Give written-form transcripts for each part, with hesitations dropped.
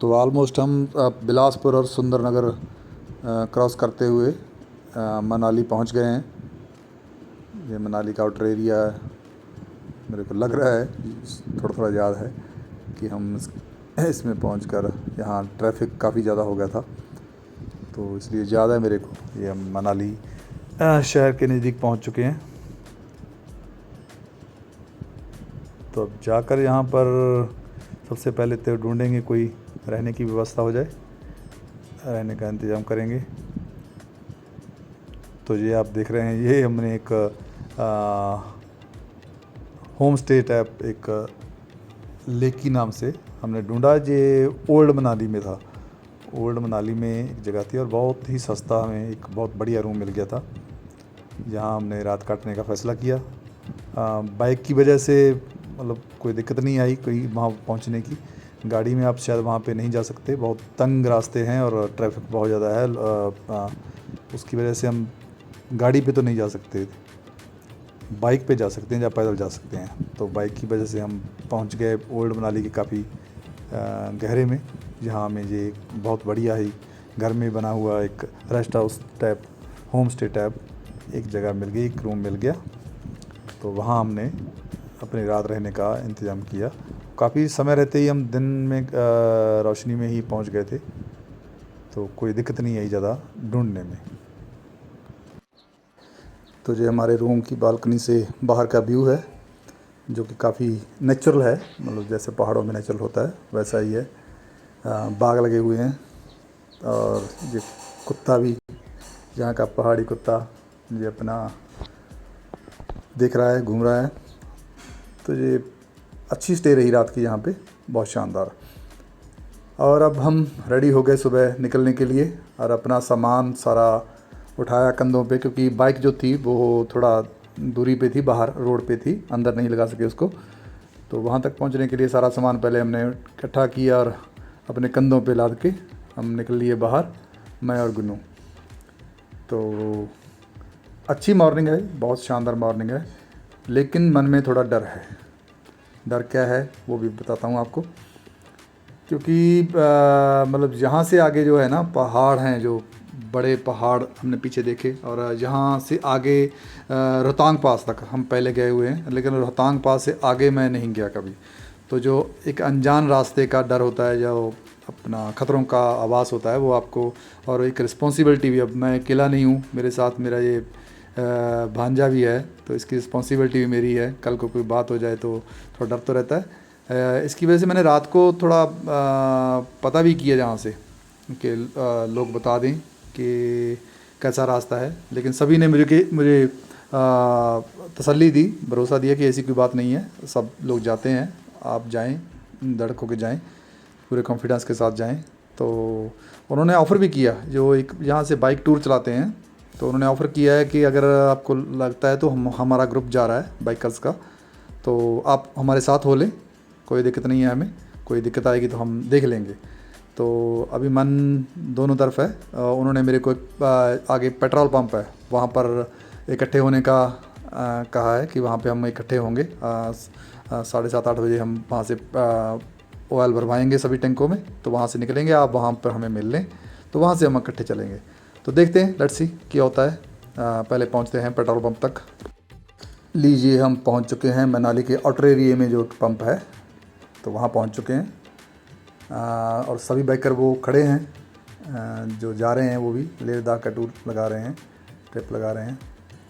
तो ऑलमोस्ट हम बिलासपुर और सुंदरनगर क्रॉस करते हुए मनाली पहुंच गए हैं। ये मनाली का आउटर एरिया है। मेरे को लग रहा है, थोड़ा थोड़ा याद है कि हम इसमें पहुंचकर यहाँ ट्रैफिक काफ़ी ज़्यादा हो गया था, तो इसलिए ज़्यादा है मेरे को। ये हम मनाली शहर के नज़दीक पहुंच चुके हैं। तो अब जाकर यहाँ पर सबसे पहले तो ढूंढेंगे कोई रहने की व्यवस्था हो जाए, रहने का इंतज़ाम करेंगे। तो ये आप देख रहे हैं, ये हमने एक होम स्टे टाइप एक लेकी नाम से हमने ढूंढा। ये ओल्ड मनाली में था। ओल्ड मनाली में एक जगह थी और बहुत ही सस्ता हमें एक बहुत बढ़िया रूम मिल गया था। यहाँ हमने रात काटने का फ़ैसला किया। बाइक की वजह से मतलब कोई दिक्कत नहीं आई कोई वहाँ पहुँचने की। गाड़ी में आप शायद वहाँ पे नहीं जा सकते, बहुत तंग रास्ते हैं और ट्रैफिक बहुत ज़्यादा है। उसकी वजह से हम गाड़ी पे तो नहीं जा सकते, बाइक पे जा सकते हैं या पैदल जा सकते हैं। तो बाइक की वजह से हम पहुंच गए ओल्ड मनाली के काफ़ी गहरे में, जहां हमें ये बहुत बढ़िया ही घर में बना हुआ एक rest house type, home stay type एक जगह मिल गई, एक रूम मिल गया। तो वहां हमने अपनी रात रहने का इंतज़ाम किया। काफ़ी समय रहते ही हम दिन में रोशनी में ही पहुंच गए थे, तो कोई दिक्कत नहीं आई ज़्यादा ढूंढने में। तो ये हमारे रूम की बालकनी से बाहर का व्यू है, जो कि काफ़ी नेचुरल है, मतलब जैसे पहाड़ों में नेचुरल होता है वैसा ही है। बाग लगे हुए हैं और ये कुत्ता भी, यहाँ का पहाड़ी कुत्ता ये अपना देख रहा है, घूम रहा है। तो ये अच्छी स्टे रही रात की यहाँ पे, बहुत शानदार। और अब हम रेडी हो गए सुबह निकलने के लिए, और अपना सामान सारा उठाया कंधों पे, क्योंकि बाइक जो थी वो थोड़ा दूरी पे थी, बाहर रोड पे थी, अंदर नहीं लगा सके उसको। तो वहाँ तक पहुँचने के लिए सारा सामान पहले हमने इकट्ठा किया और अपने कंधों पे लाद के हम निकल लिए बाहर, मैं और गुन्नू। तो अच्छी मॉर्निंग है, बहुत शानदार मॉर्निंग है, लेकिन मन में थोड़ा डर है। डर क्या है वो भी बताता हूँ आपको। क्योंकि मतलब यहाँ से आगे जो है ना पहाड़ हैं, जो बड़े पहाड़ हमने पीछे देखे, और यहाँ से आगे रोहतांग पास तक हम पहले गए हुए हैं, लेकिन रोहतांग पास से आगे मैं नहीं गया कभी। तो जो एक अनजान रास्ते का डर होता है, जो अपना ख़तरों का आभास होता है वो आपको, और एक रिस्पॉन्सिबिलिटी भी। अब मैं अकेला नहीं हूँ, मेरे साथ मेरा ये भांजा भी है, तो इसकी रिस्पॉन्सिबिलिटी भी मेरी है। कल को कोई बात हो जाए तो थोड़ा डर तो रहता है। इसकी वजह से मैंने रात को थोड़ा पता भी किया जहाँ से कि लोग बता दें कि कैसा रास्ता है, लेकिन सभी ने मुझे तसल्ली दी, भरोसा दिया कि ऐसी कोई बात नहीं है, सब लोग जाते हैं, आप जाएं, धड़क होकर जाएं, पूरे कॉन्फिडेंस के साथ जाएं। तो उन्होंने ऑफ़र भी किया, जो एक यहाँ से बाइक टूर चलाते हैं, तो उन्होंने ऑफ़र किया है कि अगर आपको लगता है तो हमारा ग्रुप जा रहा है बाइकर्स का, तो आप हमारे साथ हो लें, कोई दिक्कत नहीं है, हमें कोई दिक्कत आएगी तो हम देख लेंगे। तो अभी मन दोनों तरफ है। उन्होंने मेरे को आगे पेट्रोल पंप है, वहाँ पर इकट्ठे होने का कहा है कि वहाँ पे हम इकट्ठे होंगे। 7:30-8 बजे हम वहाँ से ऑयल भरवाएंगे सभी टैंकों में, तो वहाँ से निकलेंगे, आप वहाँ पर हमें मिल लें, तो वहाँ से हम इकट्ठे चलेंगे। तो देखते हैं, लेट्स सी क्या होता है। पहले पहुँचते हैं पेट्रोल पंप तक। लीजिए, हम पहुँच चुके हैं मनाली के आउटर एरिया में जो पंप है, तो वहाँ पहुँच चुके हैं। और सभी बाइकर वो खड़े हैं, जो जा रहे हैं वो भी लेह लद्दाख का टूर लगा रहे हैं, ट्रिप लगा रहे हैं।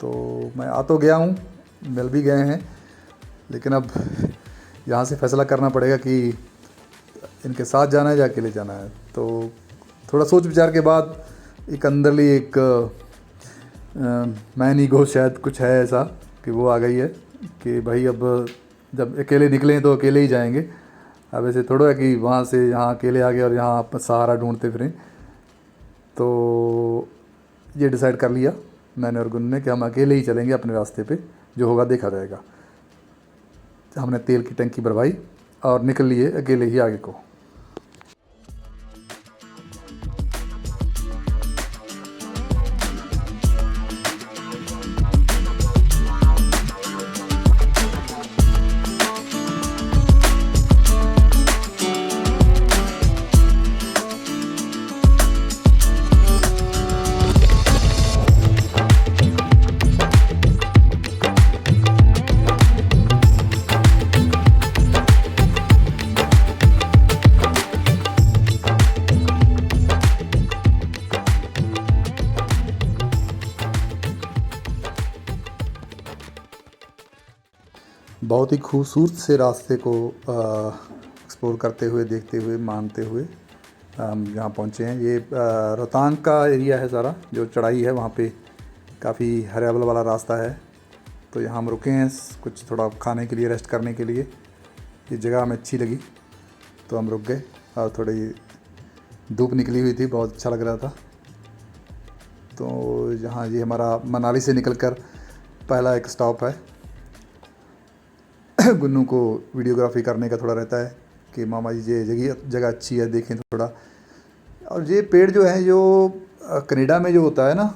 तो मैं आ तो गया हूँ, मिल भी गए हैं, लेकिन अब यहाँ से फ़ैसला करना पड़ेगा कि इनके साथ जाना है या अकेले जाना है। तो थोड़ा सोच विचार के बाद एक अंदरली एक मैन ईगो शायद कुछ है ऐसा कि वो आ गई है कि भाई अब जब अकेले निकले तो अकेले ही जाएंगे। अब ऐसे थोड़ा है कि वहाँ से यहाँ अकेले आ गए और यहाँ आप सहारा ढूंढते फिरें। तो ये डिसाइड कर लिया मैंने और गुन ने कि हम अकेले ही चलेंगे अपने रास्ते पे, जो होगा देखा जाएगा। हमने तेल की टंकी भरवाई और निकल लिए अकेले ही आगे को। बहुत ही खूबसूरत से रास्ते को एक्सप्लोर करते हुए, देखते हुए, मानते हुए हम यहाँ पहुँचे हैं। ये रोहतांग का एरिया है सारा, जो चढ़ाई है वहाँ पे काफ़ी हरियावल वाला रास्ता है। तो यहाँ हम रुके हैं कुछ थोड़ा खाने के लिए, रेस्ट करने के लिए। ये जगह हमें अच्छी लगी तो हम रुक गए, और थोड़ी धूप निकली हुई थी, बहुत अच्छा लग रहा था। तो यहाँ ये हमारा मनाली से निकलकर पहला एक स्टॉप है। गुन्नू को वीडियोग्राफी करने का थोड़ा रहता है कि मामा जी ये जगह अच्छी है, देखें थोड़ा। और ये पेड़ जो है, जो कनाडा में जो होता है ना,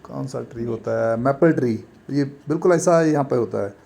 कौन सा ट्री होता है, मैपल ट्री, ये बिल्कुल ऐसा यहाँ पे होता है।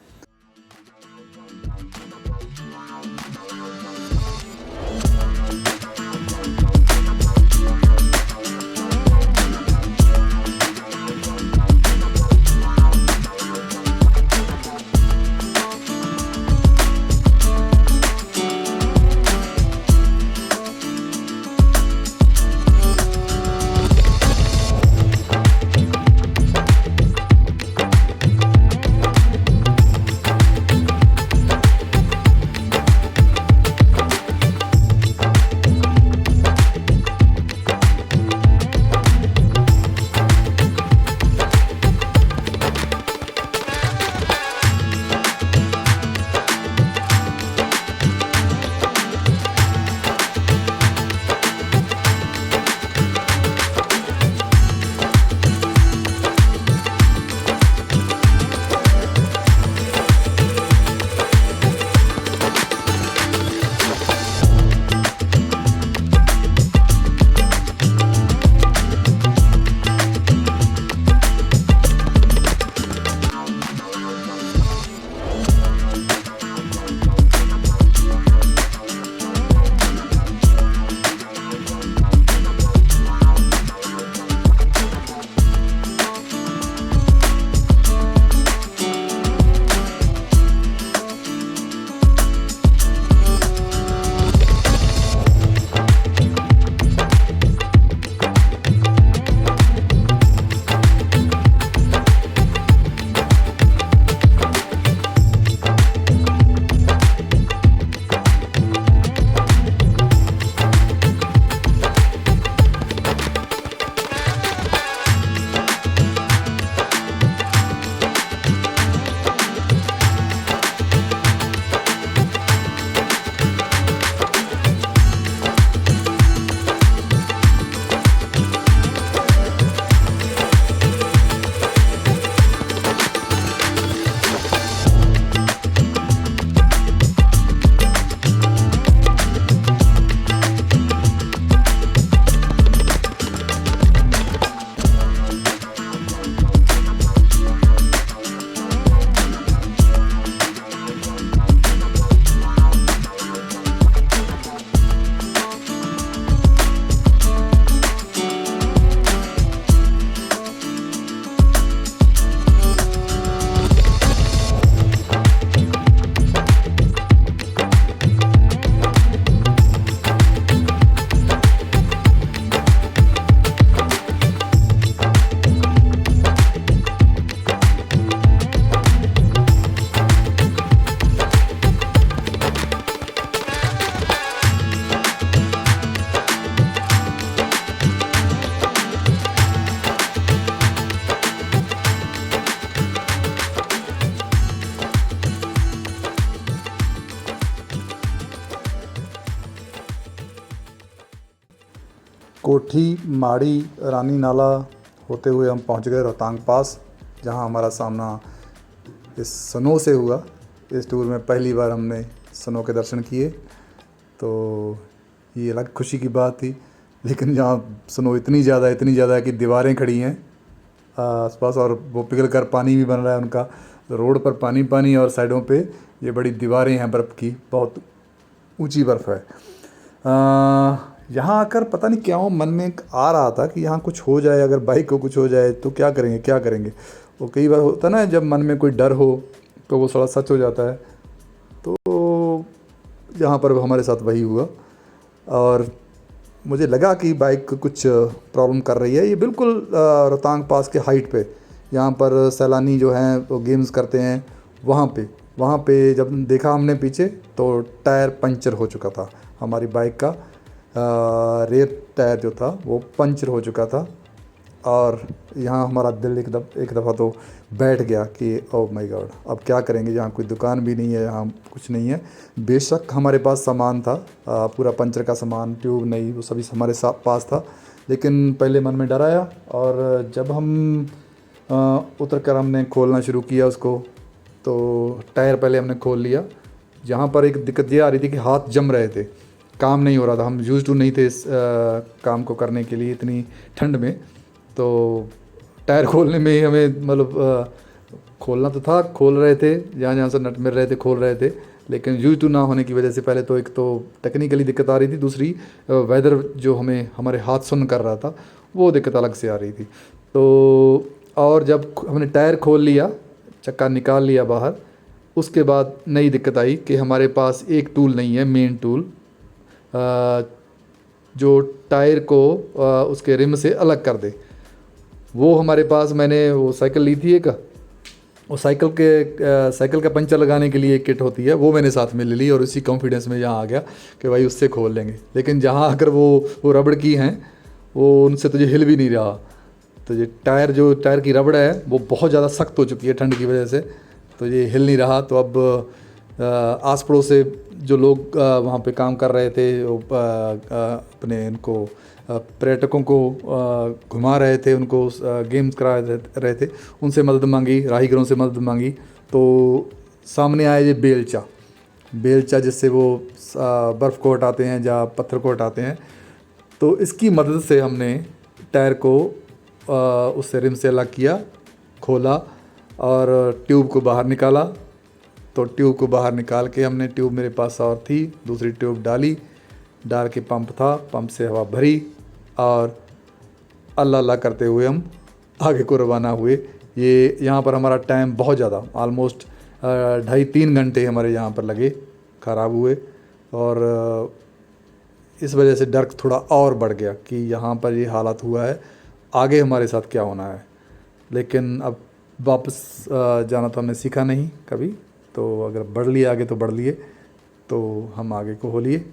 कोठी, माड़ी, रानी नाला होते हुए हम पहुंच गए रोहतांग पास, जहां हमारा सामना इस स्नो से हुआ। इस टूर में पहली बार हमने स्नो के दर्शन किए, तो ये अलग खुशी की बात थी। लेकिन जहाँ स्नो इतनी ज़्यादा है कि दीवारें खड़ी हैं आसपास, और वो पिघल कर पानी भी बन रहा है उनका। रोड पर पानी पानी, और साइडों पे ये बड़ी दीवारें हैं बर्फ़ की, बहुत ऊंची बर्फ़ है। यहाँ आकर पता नहीं क्या मन में आ रहा था कि यहाँ कुछ हो जाए, अगर बाइक को कुछ हो जाए तो क्या करेंगे। वो कई बार होता ना, जब मन में कोई डर हो तो वो थोड़ा सच हो जाता है। तो यहाँ पर हमारे साथ वही हुआ, और मुझे लगा कि बाइक कुछ प्रॉब्लम कर रही है। ये बिल्कुल रोहतांग पास के हाइट पे, यहाँ पर सैलानी जो हैं वो गेम्स करते हैं, वहाँ पे वहाँ पे जब देखा हमने पीछे तो टायर पंचर हो चुका था। हमारी बाइक का रेयर टायर जो था वो पंचर हो चुका था। और यहाँ हमारा दिल एक दफ़ा तो बैठ गया कि ओह माय गॉड, अब क्या करेंगे। यहाँ कोई दुकान भी नहीं है, यहाँ कुछ नहीं है। बेशक हमारे पास सामान था, पूरा पंचर का सामान, ट्यूब नहीं, वो सभी हमारे पास था। लेकिन पहले मन में डर आया, और जब हम उतर कर हमने खोलना शुरू किया उसको, तो टायर पहले हमने खोल लिया। यहाँ पर एक दिक्कत ये आ रही थी कि हाथ जम रहे थे, काम नहीं हो रहा था। हम यूज़ टू नहीं थे इस काम को करने के लिए इतनी ठंड में। तो टायर खोलने में ही हमें मतलब खोलना तो था, खोल रहे थे, जहाँ जहाँ से नट मिल रहे थे खोल रहे थे। लेकिन यूज टू ना होने की वजह से पहले तो एक तो टेक्निकली दिक्कत आ रही थी, दूसरी वेदर जो हमें हमारे हाथ सुन कर रहा था, वो दिक्कत अलग से आ रही थी। तो और जब हमने टायर खोल लिया, चक्का निकाल लिया बाहर, उसके बाद नई दिक्कत आई कि हमारे पास एक टूल नहीं है, मेन टूल, जो टायर को उसके रिम से अलग कर दे। वो हमारे पास, मैंने वो साइकिल ली थी एक, वो साइकिल का पंचर लगाने के लिए एक किट होती है, वो मैंने साथ में ले ली, और उसी कॉन्फिडेंस में यहाँ आ गया कि भाई उससे खोल लेंगे। लेकिन जहाँ आकर वो रबड़ की हैं, वो उनसे तो ये हिल भी नहीं रहा। तो ये टायर की रबड़ है वो बहुत ज़्यादा सख्त हो चुकी है ठंड की वजह से, तो ये हिल नहीं रहा। तो अब आस पड़ोस से जो लोग वहाँ पे काम कर रहे थे, वो अपने इनको पर्यटकों को घुमा रहे थे, उनको गेम्स करा रहे थे, उनसे मदद मांगी, राहगीरों से मदद मांगी। तो सामने आए ये बेलचा जिससे वो बर्फ़ को हटाते हैं या पत्थर को हटाते हैं। तो इसकी मदद से हमने टायर को उससे रिम से अलग किया, खोला और ट्यूब को बाहर निकाला। तो ट्यूब को बाहर निकाल के हमने, ट्यूब मेरे पास और थी, दूसरी ट्यूब डाल के पंप था, पंप से हवा भरी, और अल्लाह अल्लाह करते हुए हम आगे को रवाना हुए। ये यहाँ पर हमारा टाइम बहुत ज़्यादा, ऑलमोस्ट 2.5-3 घंटे हमारे यहाँ पर लगे, ख़राब हुए। और इस वजह से डर थोड़ा और बढ़ गया कि यहाँ पर ये हालत हुआ है, आगे हमारे साथ क्या होना है। लेकिन अब वापस जाना तो हमने सीखा नहीं कभी, तो अगर बढ़ लिए आगे तो बढ़ लिए, तो हम आगे को हो लिए।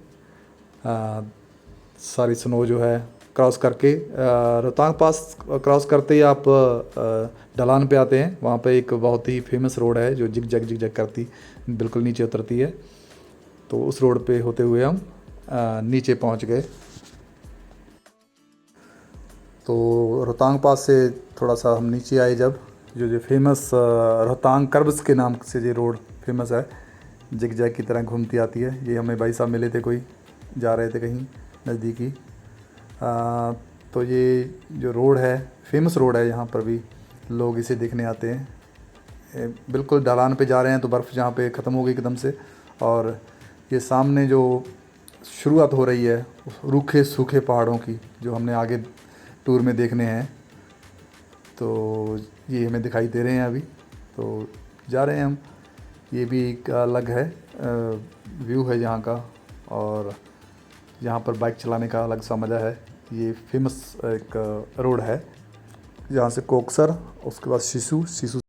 सारी स्नो जो है क्रॉस करके, रोहतांग पास क्रॉस करते ही आप ढलान पे आते हैं। वहाँ पे एक बहुत ही फेमस रोड है जो जिग जैग करती बिल्कुल नीचे उतरती है। तो उस रोड पे होते हुए हम नीचे पहुँच गए। तो रोहतांग पास से थोड़ा सा हम नीचे आए, जब जो फेमस रोहतांग कर्व्स के नाम से ये रोड फेमस है, जिग जैग की तरह घूमती आती है। ये हमें भाई साहब मिले थे, कोई जा रहे थे कहीं नज़दीकी। तो ये जो रोड है, फेमस रोड है, यहाँ पर भी लोग इसे देखने आते हैं। बिल्कुल ढलान पे जा रहे हैं तो बर्फ़ जहाँ पे ख़त्म हो गई एकदम से, और ये सामने जो शुरुआत हो रही है रूखे सूखे पहाड़ों की, जो हमने आगे टूर में देखने हैं, तो ये हमें दिखाई दे रहे हैं अभी। तो जा रहे हैं हम। ये भी एक अलग है व्यू है यहाँ का, और यहाँ पर बाइक चलाने का अलग सा मज़ा है। ये फेमस एक रोड है, जहाँ से कोकसर, उसके बाद सिसु